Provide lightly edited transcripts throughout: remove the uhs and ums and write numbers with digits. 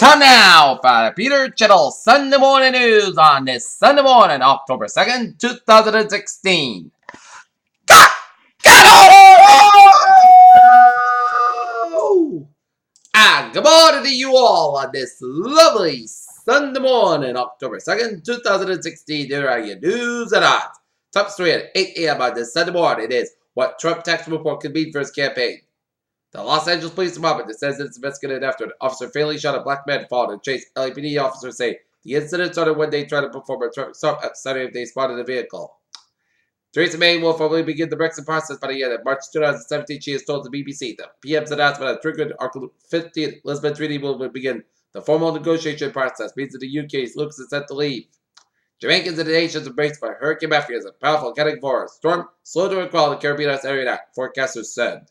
Time now for Peter Chittle Sunday Morning News on this Sunday morning, October 2nd, 2016. Good morning to you all on this lovely Sunday morning, October 2nd, 2016. Here are your news and odds. Top story at 8 a.m. on this Sunday morning is what Trump tax report could mean for his campaign. The Los Angeles Police Department says it's investigated after an officer fatally shot a black man followed and chased. LAPD officers say the incident started when they tried to perform a traffic stop at Saturday if they spotted a vehicle. Theresa May will formally begin the Brexit process by the end of March 2017, she has told the BBC. The PM's announcement of triggered Article 50 Lisbon Treaty will begin the formal negotiation process, means that the UK looks set to leave. Jamaicans and the nations embraced by Hurricane Matthew as a powerful cutting for a storm, slow to recall the Caribbean area, forecasters said.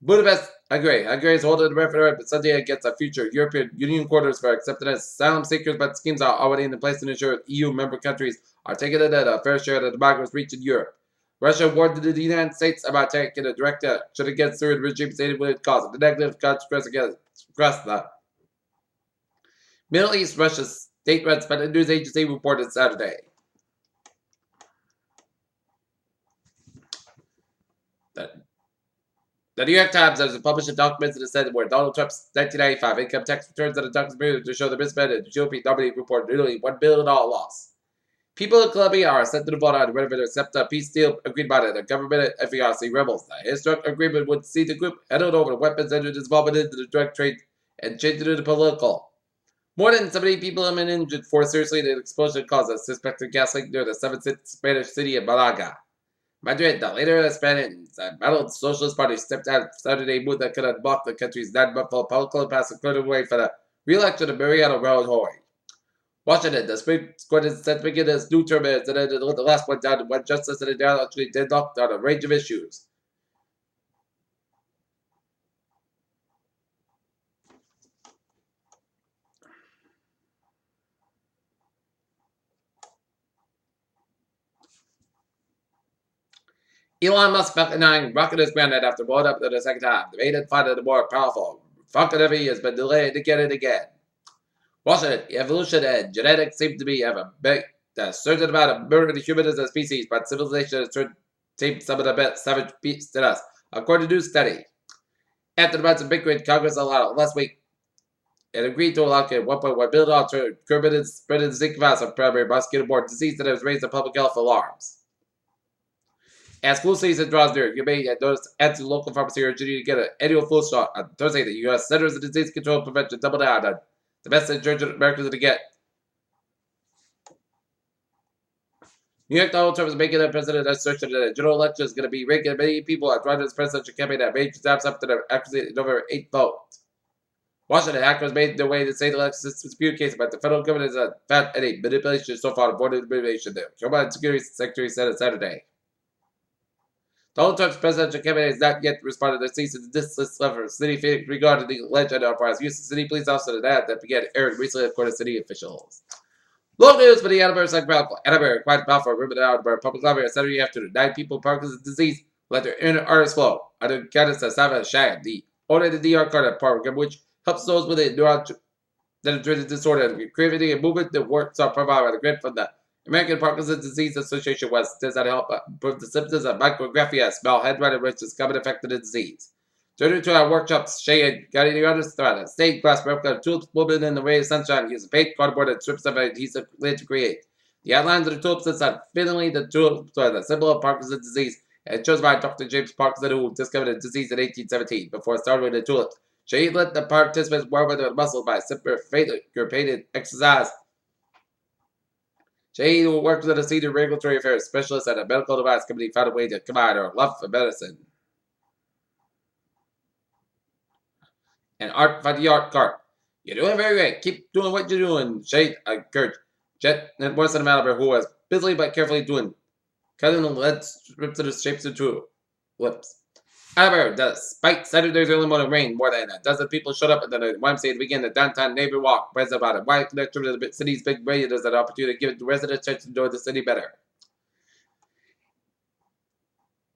Budapest, Hungary is holding a referendum Sunday against a future European Union quarters for accepted as asylum seekers, but schemes are already in place to ensure EU member countries are taking it at a fair share of the democracies reached in Europe. Russia warned the United States about taking a direct action against Syrian regime, stated would cause the negative consequences across the Middle East. Russia's state-run spending news agency reported Saturday. The New York Times has published a document that said where Donald Trump's 1995 income tax returns and deductions to show the misspent and GOP nominee reported nearly $1 billion loss. People in Colombia are set to vote on whether to accept a peace deal agreed by the government and FARC rebels. The historic agreement would see the group headed over weapons and its involvement into the drug trade and change it into political. More than 70 people have been injured for seriously in an explosion caused a suspected gas leak near the 7th Spanish city of Malaga. Madrid, the leader of the Spanish Battled Socialist Party, stepped out Saturday move that could unblock the country's 9-month-old political impasse and cleared the way for the re-election of Mariano Rajoy. Washington, the Supreme Court is set to begin its new term and ended the last one down to one justice and it actually deadlocked on a range of issues. Elon Musk Falcon 9 rocket is grounded after blowing up for the second time. The maiden find it more powerful. Falcon Heavy has been delayed again and again. Washington, evolution and genetics seem to be have a certain amount of murder to humans as a species, but civilization has tamed some of the best savage beasts in us, according to a new study. After the months of Bitcoin, Congress allowed last week and agreed to allocate $1.1 billion to curb and spread the Zika virus of primary mosquito-borne disease that has raised the public health alarms. As flu season draws near, you may notice ads to local pharmacy urging you to get an annual flu shot. On Thursday, the U.S. Centers of Disease Control and Prevention doubled down on the best insurgent Americans to get. New York Donald Trump is making the president assertion that a general election is going to be rigged, and many people are trying to his presidential campaign that made steps up to the accuracy of November 8th vote. Washington hackers made their way to say the election dispute case, but the federal government has found any manipulation so far avoided manipulation. The Homeland Security Secretary said on Saturday. Donald Trump's presidential campaign has not yet responded to cease and desist letter city Phoenix regarding the alleged enterprise. Houston City police officer an ad that began airing recently according to city officials. Local news for the Attleboro Psych Medical. Attleboro quiet about for Ribbon Attleboro Public Library on Saturday afternoon. 9 people with Parkinson's disease let their inner artists flow. Under guidance of Sava Shad, the owner of the DR Card program, which helps those with a neurodegenerative disorder and creativity and movement that works are provided by the grant from the American Parkinson's Disease Association was designed to help improve the symptoms of micrographia, smell, handwriting, which is common effect of the disease. During to our workshops, Shay and guiding the artists throughout a stained glass replica of tulips woven in the ray of sunshine using paint, cardboard, and strips of adhesive clay to create. The outlines of the tulips inside fittingly the tulips are the symbol of Parkinson's disease and chosen by Dr. James Parkinson, who discovered the disease in 1817 before starting with the tulips. Shay let the participants warm with their muscles by simple painted exercise. Jay, who worked as a senior regulatory affairs specialist at a medical device company, found a way to combine her love for medicine and art for the art cart. You're doing very great. Keep doing what you're doing, Shay encouraged. Jet and Morrison Malibu, who was busily but carefully cutting the lead strips of the shapes into lips. However, despite Saturday's early morning rain, more than a dozen people showed up at the YMCA to begin the downtown neighbor walk, present about a wide connection to the city's big brain as an opportunity to give residents a chance to enjoy the city better.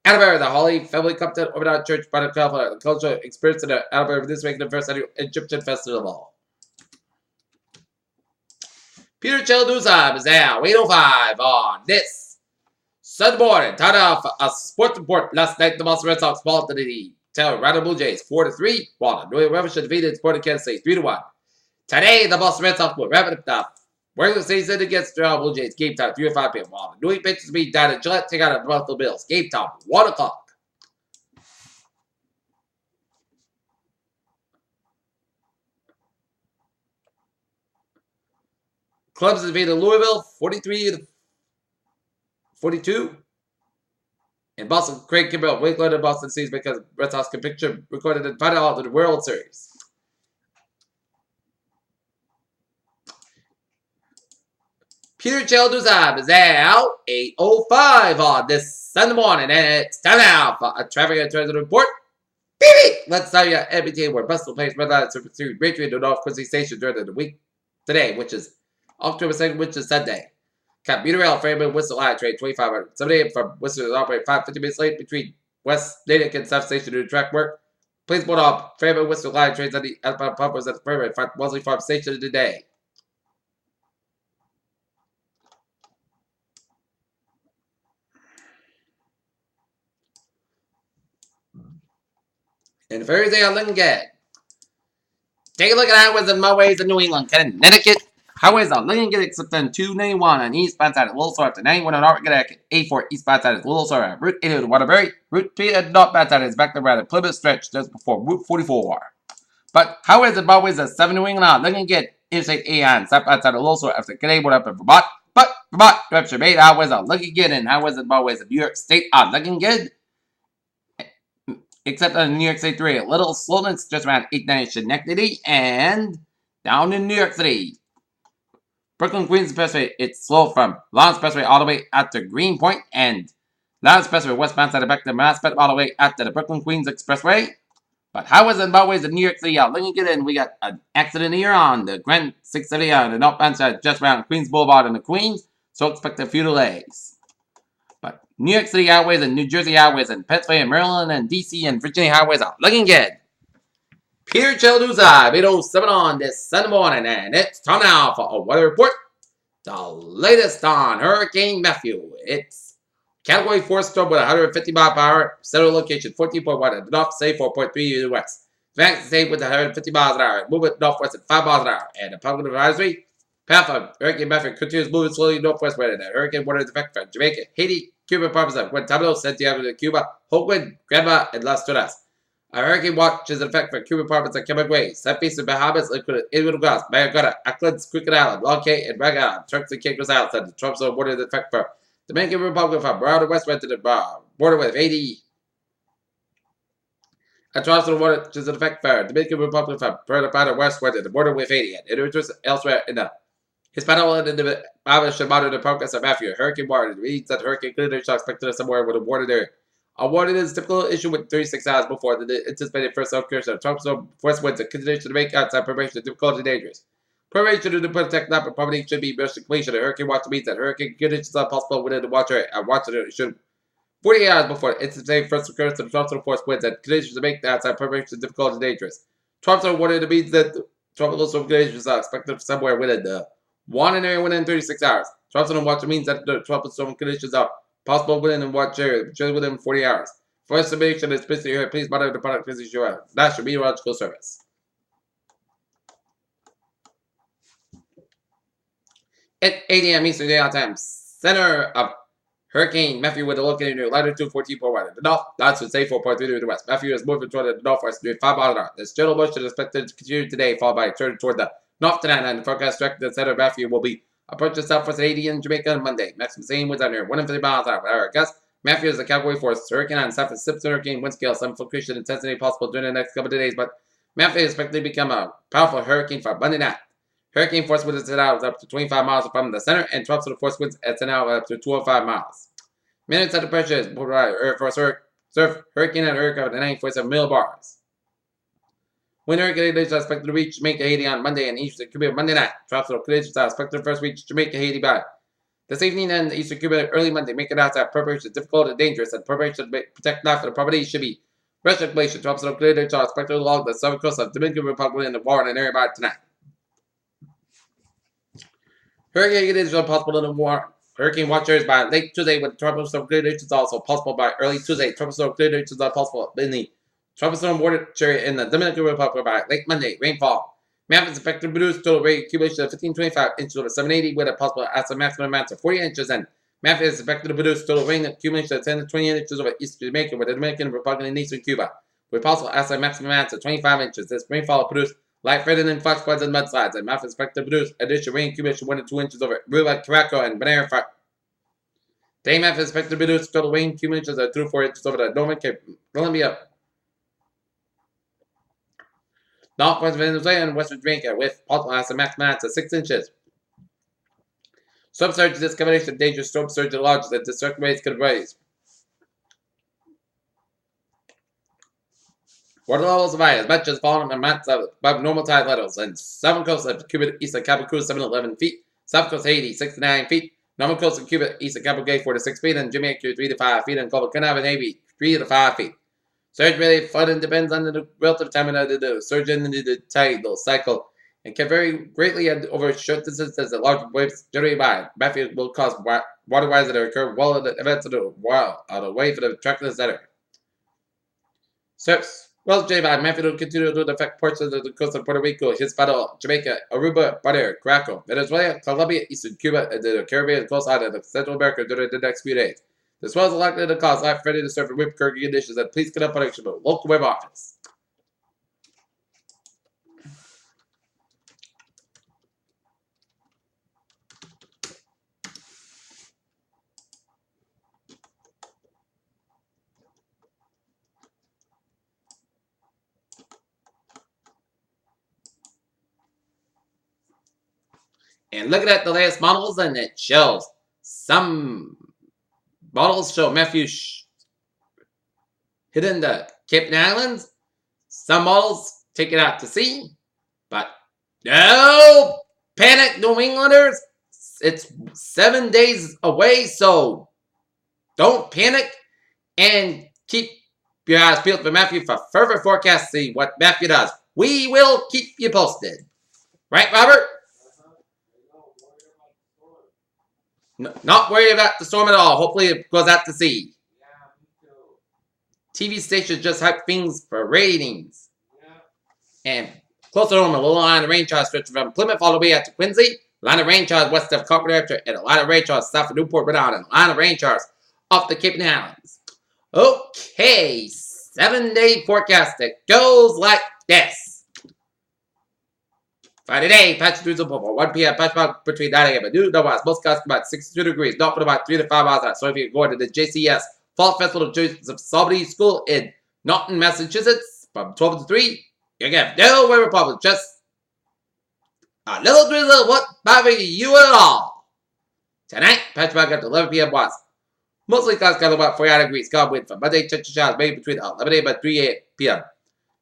Attleboro, the Holy Family Compton Orthodox Church brought a cultural experience in Attleboro this week in the first annual Egyptian Festival. Peter Childusa is now 8:05 on this Sunday morning. Tied off a sports report last night. The Boston Red Sox fall to the Toronto Blue Jays 4-3, while the New England Revolution defeated Sporting Kansas City 3-1. Today, the Boston Red Sox will wrap it up. Regular season against the Toronto Blue Jays. Game time 3:05 p.m. While the New England Patriots beat down at Gillette, take out the Buffalo Bills. Game time 1 o'clock. Cubs defeated Louisville 43-42. And Boston, Craig Kimbrell, Wiggins in Boston sees because Red Sox can picture recorded in final of the World Series. Peter Childusa is out 8:05 on this Sunday morning, and it's time now for a traffic and transit report. Beep! Let's tell you MBTA where bus will place red lights to pursue Great Street to North Quincy Station during the week today, which is October 2nd, which is Sunday. Commuter rail Fairmont Worcester line train 2500. 7 a.m. from Worcester to operate 5:50 minutes late between West Natick and South Station due to track work. Please board off Fairmont Worcester line trains on the outbound pumpers at the Fairmont Wellesley Farm Station today. And Thursday on Lincoln. Take a look at highways and motorways in New England, Connecticut. Highways on Lincoln, except on 291 on eastbound side of Little Sorrel to 91 on Oregon, Connecticut. 84 eastbound side is Little Sorrel. Route 80 to Waterbury. Route 3 at northbound side is back to around the Plymouth stretch just before Route 44. But highways and motorways at 7 New England on Lincoln, Interstate 8 on southbound side of Little Sorrel after Canadian up in Vermont. But Vermont, New Hampshire made highways on Lincoln and highways and motorways in New York State on Lincoln. Except on New York State 3, a little slowness just around 890 Schenectady, and down in New York City. Brooklyn Queens Expressway, it's slow from Lawrence Expressway all the way out to Greenpoint, and Lawrence Expressway westbound side of back to Mass all the way out to the Brooklyn Queens Expressway. But highways and byways in New York City out Lincoln, and we got an accident here on the Grand 670 on the northbound side just around Queens Boulevard in the Queens, so expect a few delays. But New York City highways and New Jersey highways and Pennsylvania, Maryland, and D.C. and Virginia highways are looking good. Peter Childusa, 8:07 on this Sunday morning, and it's time now for a weather report. The latest on Hurricane Matthew. It's Category 4 storm with 150 mile per hour, central location 14.1 at the north, say 4.3 to the west. Advanced state with 150 miles an hour, moving northwest at 5 miles an hour, and the public advisory. Path of Hurricane Matthew continues moving slowly northwestward, and the hurricane water is effect from Jamaica, Haiti, Cuba, province of Guantanamo, Santiago de Cuba, Hopewood, Granma, and Las Tunas. A hurricane watch is in effect for Cuba province of Camagüey, southeast of Bahamas, including Indonesia, Mayagata, Auckland, Cricket Island, Long Cay, and Raga Island, Turks and Caicos Islands, and the Trump zone border is in effect for Dominican Republic from around the westward to the border with Haiti. A tropical water is in effect for Dominican Republic from further westward to the border with Haiti, and it elsewhere in the Hispaniola and the Bahamas should monitor the progress of Matthew. Hurricane water reads that hurricane conditions are expected somewhere with a water area. A warning is typical issue with 36 hours before the anticipated first occurrence of tropical force winds and conditions to make outside preparation difficult and dangerous. Preparation to protect not property should be most completion. A hurricane watch means that hurricane conditions are possible within the watch area. A watch should 48 hours before the anticipated first occurrence of tropical force winds and conditions to make the outside preparation difficult and dangerous. Tropical warning means that tropical storm conditions are expected somewhere within the one area within 36 hours. Tropical watch means that the tropical storm conditions are possible within the watch area, just within 40 hours. For estimation and specific area, please monitor the product physics National Meteorological Service. At 8 a.m. Eastern Daylight Time, center of Hurricane Matthew with a located near latitude 14.1 in the north, latitude say 4.3 to the west. Matthew is moving toward the northwest near 5 miles an hour. This general motion is expected to continue today, followed by a turn toward the north tonight, and the forecast directed the center of Matthew will be approaching southwest Haiti and Jamaica on Monday. Maximum same winds under 150 miles an hour. Gust. Matthew is a Category 4 hurricane on south of Simpson hurricane wind scale. Some fluctuation intensity possible during the next couple of days, but Matthew is expected to become a powerful hurricane for Monday night. Hurricane force winds at hours up to 25 miles from the center, and tropical force winds at an hour up to 205 miles. Minutes of the pressure is surf hurricane and hurricane at 947 millibars. Wind hurricane conditions are expected to reach Jamaica, Haiti on Monday and Eastern Cuba Monday night. Tropical conditions are expected to first reach Jamaica, Haiti by this evening and Eastern Cuba early Monday. Make it outside preparation difficult and dangerous, and preparation to protect life and property should be restoration. Tropical conditions are expected along the southern coast of Dominican Republic and the Warren area by tonight. Hurricane conditions are possible in the warm. Hurricane watchers by late Tuesday with tropical storm conditions also possible by early Tuesday. Tropical storm conditions are possible in the tropical storm water area in the Dominican Republic by late Monday. Rainfall. Memphis expected to produce total rate accumulation of 1525 inches over 780 with a possible maximum amount of 40 inches, and Memphis is expected to produce total rain accumulation of 10 to 20 inches over eastern Jamaica with the Dominican Republic and eastern Cuba with possible maximum amounts of 25 inches. This rainfall will produce light threatening and flash floods and mudslides, and Memphis is expected to produce additional rain accumulation 1 to 2 inches over Ruba, Caraco, and Bonaire. Today, Memphis is expected to produce total rain accumulations of 2 to 4 inches over the Northern Cape, Columbia, Northwest Venezuela, and Western Jamaica with possible maximum amounts of 6 inches. Storm surge discombination of dangerous storm surge lodges that the circle rates could raise. Water levels of as much as falling amounts above normal tide levels, and southern coast of Cuba east of Cabo Cruz 7 to 11 feet, south coast Haiti 6 to 9 feet, normal coast of Cuba east of Cabo Gay 4 to 6 feet, and Jamaica 3 to 5 feet, and Cabo Canava Navy 3 to 5 feet. Surge really flooding depends on the relative time of the surge in the tidal cycle and can vary greatly over short distances as the large waves generated by Matthew will cause water rises that occur well in the events of the wave for the trackless center. Surfs. Well, J by Matthew will continue to affect parts of the coast of Puerto Rico, Hispaniola, Jamaica, Aruba, Bonaire, Caraco, Venezuela, Colombia, Eastern Cuba, and the Caribbean coast island of Central America during the next few days. This was likely to cause life threatening to surf and whip current conditions, and please get up on action with local web office. And looking at the latest models, and it shows some models show Matthew hitting the Cape Islands. Some models take it out to sea. But no panic, New Englanders. It's 7 days away, so don't panic and keep your eyes peeled for Matthew for further forecasts. See what Matthew does. We will keep you posted. Right, Robert? No, not worried about the storm at all. Hopefully it goes out to sea. Yeah, me too. TV stations just hype things for ratings. Yeah. And closer to home, a little line of rain showers stretching from Plymouth all the way out to Quincy. A line of rain showers west of Carpenter, and a line of rain showers south of Newport, Rhode Island. A line of rain showers off the Cape Islands. Okay, 7-day forecast that goes like this. Friday day, patch through the bubble. 1 p.m. patch about between 9 a.m. and noon. Otherwise, most gusts about 62 degrees. Not for about 3 to 5 hours out. So if you're going to the JCS Fall Festival of Joseph Sobney School in Norton, Massachusetts, from 12 to 3, you get no weather problems. Just a little drizzle won't bother you at all. Tonight, patch back up to 11 p.m. was mostly clouds got about 49 degrees. Calm wind from Monday, chance of showers maybe between 11 a.m. and 3 p.m.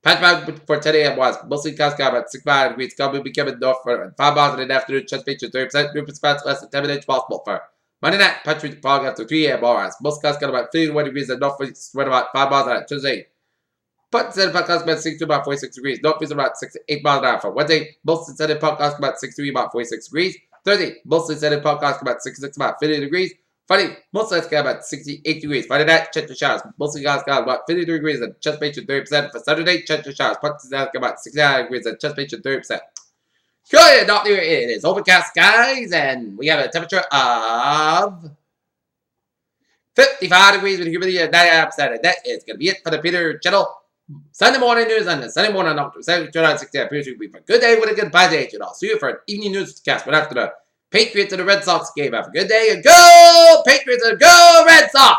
Patch back for 10 a.m. was mostly clouds got about 65 degrees. Calm wind becoming north for 5 miles in the afternoon. Chance of 30%. Wind spots less than 10 minutes possible for Monday night. Patch fog after 3 a.m. was most clouds got about 51 degrees and north wind about 5 miles an hour. Tuesday. Put instead of clouds about 62 about 46 degrees. North winds about 6 to 8 miles an hour. For Wednesday, mostly instead of clouds about 63 about 46 degrees. Thursday, mostly instead of clouds about 66 about 50 degrees. Friday, mostly got about 68 degrees. Friday night, chance of showers. Mostly got about 50 degrees and chance of 30%. For Saturday, chance of showers. Puts got about 69 degrees and chance of 30%. Good, not near it is overcast skies, and we have a temperature of 55 degrees with humidity of 99%. And that is going to be it for the Peter Channel Sunday morning news on the Sunday morning October 7th, 2016. Appears to be a good day with a good bye day. And I'll see you for an evening newscast. But after the Patriots and the Red Sox game, have a good day and go Patriots and go Red Sox!